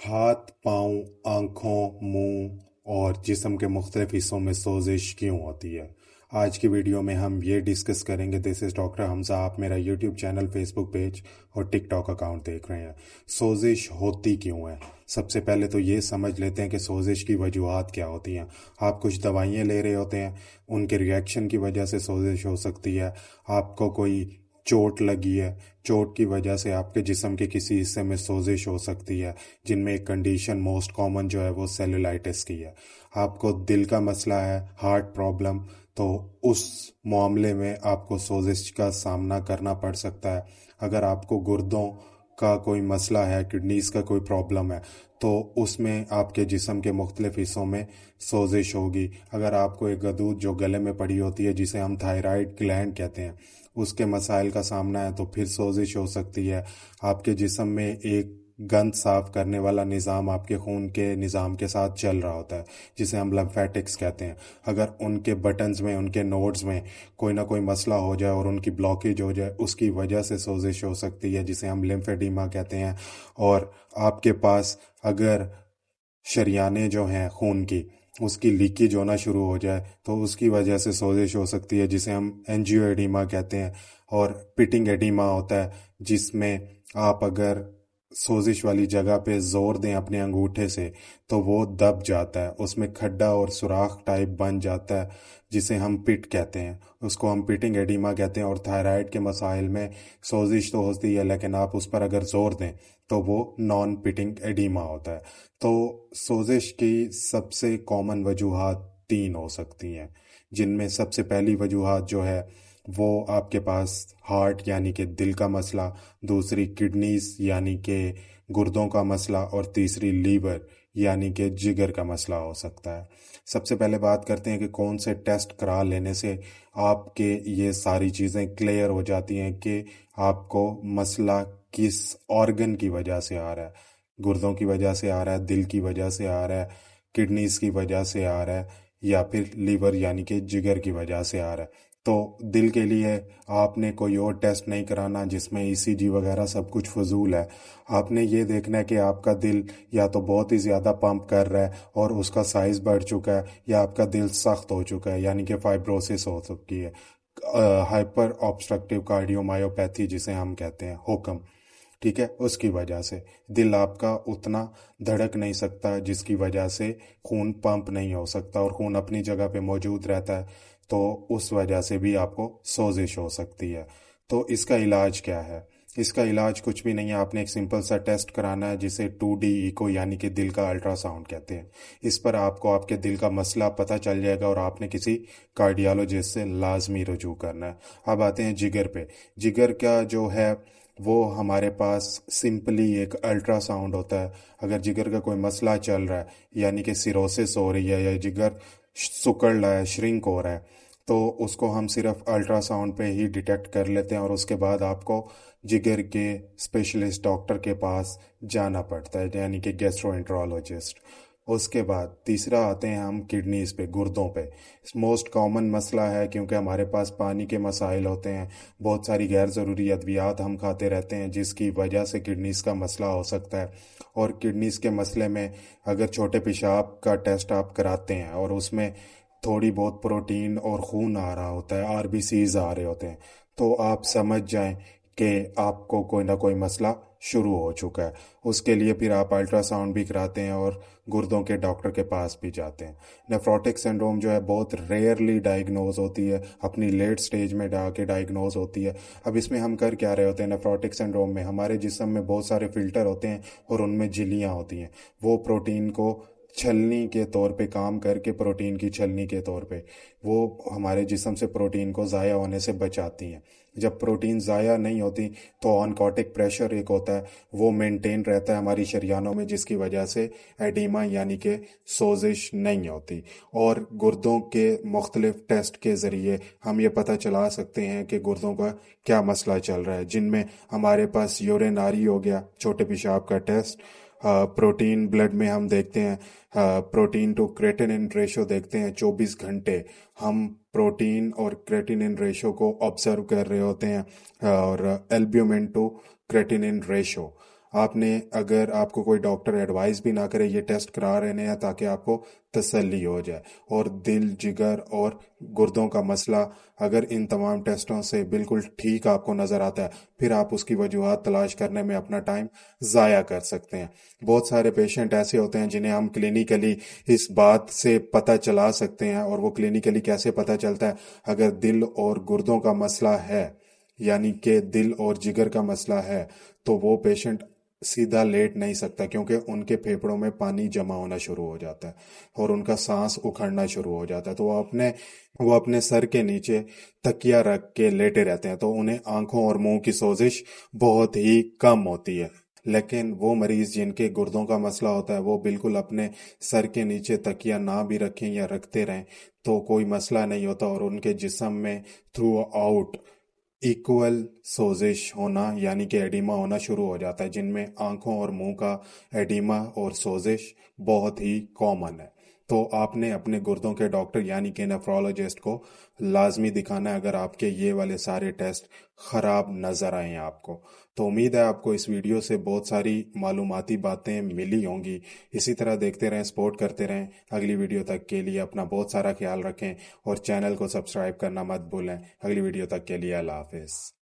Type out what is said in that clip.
हाथ, पाँव, आँखों, मुंह और जिस्म के मुख्तलिफ हिस्सों में सोजिश क्यों होती है। आज की वीडियो में हम ये डिस्कस करेंगे। This is doctor Hamza. आप मेरा यूट्यूब चैनल, फेसबुक पेज और टिकटॉक अकाउंट देख रहे हैं। सोजिश होती क्यों है? सबसे पहले तो ये समझ लेते हैं कि सोजिश की वजूहात क्या होती हैं। आप कुछ दवाइयाँ ले रहे होते हैं, उनके रिएक्शन की वजह से सोजिश हो सकती है। आपको कोई चोट लगी है, चोट की वजह से आपके जिस्म के किसी हिस्से में सोजिश हो सकती है, जिनमें एक कंडीशन मोस्ट कॉमन जो है वो सेलुलाइटिस की है। आपको दिल का मसला है, हार्ट प्रॉब्लम, तो उस मामले में आपको सोजिश का सामना करना पड़ सकता है। अगर आपको गुर्दों का कोई मसला है, किडनीज का कोई प्रॉब्लम है, तो उसमें आपके जिस्म के मुख्तलिफ हिस्सों में सोजिश होगी। अगर आपको एक गदूद जो गले में पड़ी होती है, जिसे हम थायराइड ग्लैंड कहते हैं, उसके मसाइल का सामना है, तो फिर सोजिश हो सकती है। आपके जिस्म में एक गंद साफ करने वाला निज़ाम आपके खून के निज़ाम के साथ चल रहा होता है, जिसे हम लिम्फेटिक्स कहते हैं। अगर उनके बटन्स में, उनके नोड्स में कोई ना कोई मसला हो जाए और उनकी ब्लॉकेज हो जाए, उसकी वजह से सोजिश हो सकती है, जिसे हम लिम्फेडिमा कहते हैं। और आपके पास अगर शरियाने जो हैं खून की, उसकी लीकेज होना शुरू हो जाए, तो उसकी वजह से सोजिश हो सकती है, जिसे हम एंजियोएडिमा कहते हैं। और पिटिंग एडिमा होता है, जिसमें आप अगर सोजिश वाली जगह पे जोर दें अपने अंगूठे से, तो वो दब जाता है, उसमें खड्डा और सुराख टाइप बन जाता है, जिसे हम पिट कहते हैं। उसको हम पिटिंग एडिमा कहते हैं। और थायराइड के मसाइल में सोजिश तो होती है, लेकिन आप उस पर अगर जोर दें तो वो नॉन पिटिंग एडिमा होता है। तो सोजिश की सबसे कॉमन वजूहात तीन हो सकती हैं, जिनमें सबसे पहली वजूहात जो है वो आपके पास हार्ट यानी कि दिल का मसला, दूसरी किडनीज यानी कि गुर्दों का मसला, और तीसरी लीवर यानी कि जिगर का मसला हो सकता है। सबसे पहले बात करते हैं कि कौन से टेस्ट करा लेने से आपके ये सारी चीज़ें क्लियर हो जाती हैं कि आपको मसला किस ऑर्गन की वजह से आ रहा है। गुर्दों की वजह से आ रहा है, दिल की वजह से आ रहा है, किडनीज की वजह से आ रहा है, या फिर लीवर यानी कि जिगर की वजह से आ रहा है। तो दिल के लिए आपने कोई और टेस्ट नहीं कराना, जिसमें ईसीजी वगैरह सब कुछ फजूल है। आपने ये देखना है कि आपका दिल या तो बहुत ही ज़्यादा पंप कर रहा है और उसका साइज़ बढ़ चुका है, या आपका दिल सख्त हो चुका है, यानी कि फाइब्रोसिस हो चुकी है, हाइपर ऑब्स्ट्रक्टिव कार्डियोमायोपैथी जिसे हम कहते हैं, हुक्म। ठीक है, उसकी वजह से दिल आपका उतना धड़क नहीं सकता, जिसकी वजह से खून पंप नहीं हो सकता और खून अपनी जगह पे मौजूद रहता है, तो उस वजह से भी आपको सोजिश हो सकती है। तो इसका इलाज क्या है? इसका इलाज कुछ भी नहीं है। आपने एक सिंपल सा टेस्ट कराना है, जिसे 2D इको यानी कि दिल का अल्ट्रासाउंड कहते हैं। इस पर आपको आपके दिल का मसला पता चल जाएगा और आपने किसी कार्डियोलॉजिस्ट से लाजमी रुजू करना है। अब आते हैं जिगर पे। जिगर का जो है वो हमारे पास सिंपली एक अल्ट्रासाउंड होता है। अगर जिगर का कोई मसला चल रहा है, यानी कि सिरोसिस हो रही है या जिगर सिकुड़ रहा है, श्रिंक हो रहा है, तो उसको हम सिर्फ अल्ट्रासाउंड पे ही डिटेक्ट कर लेते हैं, और उसके बाद आपको जिगर के स्पेशलिस्ट डॉक्टर के पास जाना पड़ता है, यानी कि गैस्ट्रोएंटरोलॉजिस्ट। उसके बाद तीसरा आते हैं हम किडनीज पे, गुर्दों पे। मोस्ट कॉमन मसला है, क्योंकि हमारे पास पानी के मसाइल होते हैं, बहुत सारी गैर ज़रूरी अद्वियात हम खाते रहते हैं, जिसकी वजह से किडनीज का मसला हो सकता है। और किडनीज के मसले में अगर छोटे पेशाब का टेस्ट आप कराते हैं और उसमें थोड़ी बहुत प्रोटीन और खून आ रहा होता है, आरबीसीज आ रहे होते हैं, तो आप समझ जाएं कि आपको कोई ना कोई मसला शुरू हो चुका है। उसके लिए फिर आप अल्ट्रासाउंड भी कराते हैं और गुर्दों के डॉक्टर के पास भी जाते हैं। नेफ्रोटिक सिंड्रोम जो है बहुत रेयरली डायग्नोज होती है, अपनी लेट स्टेज में के डायग्नोज होती है। अब इसमें हम कर क्या रहे होते हैं? नेफ्रोटिक सिंड्रोम में हमारे जिस्म में बहुत सारे फिल्टर होते हैं और उनमें झिल्लियाँ होती हैं। वो प्रोटीन को छलनी के तौर पे काम करके, प्रोटीन की छलनी के तौर पे वो हमारे जिस्म से प्रोटीन को ज़ाया होने से बचाती हैं। जब प्रोटीन ज़ाया नहीं होती, तो ऑनकोटिक प्रेशर एक होता है, वो मेंटेन रहता है हमारी शरियानों में, जिसकी वजह से एडिमा यानी कि सोजिश नहीं होती। और गुर्दों के मुख्तलिफ टेस्ट के ज़रिए हम ये पता चला सकते हैं कि गुर्दों का क्या मसला चल रहा है, जिनमें हमारे पास यूरिनरी हो गया, छोटे पेशाब का टेस्ट। प्रोटीन ब्लड में हम देखते हैं, प्रोटीन टू क्रेटिनिन रेशो देखते हैं 24 घंटे। हम प्रोटीन और क्रेटिनिन रेशो को ऑब्जर्व कर रहे होते हैं, और एल्ब्यूमिन टू क्रेटिनिन रेशो। آپ نے اگر آپ کو کوئی ڈاکٹر ایڈوائز بھی نہ کرے یہ ٹیسٹ کرا رہے ہیں تاکہ آپ کو تسلی ہو جائے. اور دل، جگر اور گردوں کا مسئلہ اگر ان تمام ٹیسٹوں سے بالکل ٹھیک آپ کو نظر آتا ہے پھر آپ اس کی وجوہات تلاش کرنے میں اپنا ٹائم ضائع کر سکتے ہیں. بہت سارے پیشنٹ ایسے ہوتے ہیں جنہیں ہم کلینیکلی اس بات سے پتہ چلا سکتے ہیں. اور وہ کلینیکلی کیسے پتہ چلتا ہے؟ اگر دل اور گردوں کا مسئلہ ہے یعنی کہ دل اور جگر کا مسئلہ ہے تو وہ پیشنٹ سیدھا لیٹ نہیں سکتا کیونکہ ان کے پھیپھڑوں میں پانی جمع ہونا شروع ہو جاتا ہے اور ان کا سانس اکھڑنا شروع ہو جاتا ہے. تو وہ اپنے سر کے نیچے تکیا رکھ کے لیٹے رہتے ہیں تو انہیں آنکھوں اور منہ کی سوزش بہت ہی کم ہوتی ہے. لیکن وہ مریض جن کے گردوں کا مسئلہ ہوتا ہے وہ بالکل اپنے سر کے نیچے تکیا نہ بھی رکھیں یا رکھتے رہیں تو کوئی مسئلہ نہیں ہوتا اور ان کے جسم میں تھرو آؤٹ ایکول سوزش ہونا یعنی کہ ایڈیما ہونا شروع ہو جاتا ہے، جن میں آنکھوں اور منہ کا ایڈیما اور سوزش بہت ہی کامن ہے. تو آپ نے اپنے گردوں کے ڈاکٹر یعنی کہ نیفرولوجسٹ کو لازمی دکھانا ہے اگر آپ کے یہ والے سارے ٹیسٹ خراب نظر آئیں آپ کو. تو امید ہے آپ کو اس ویڈیو سے بہت ساری معلوماتی باتیں ملی ہوں گی. اسی طرح دیکھتے رہیں، سپورٹ کرتے رہیں. اگلی ویڈیو تک کے لیے اپنا بہت سارا خیال رکھیں اور چینل کو سبسکرائب کرنا مت بھولیں. اگلی ویڈیو تک کے لیے اللہ حافظ.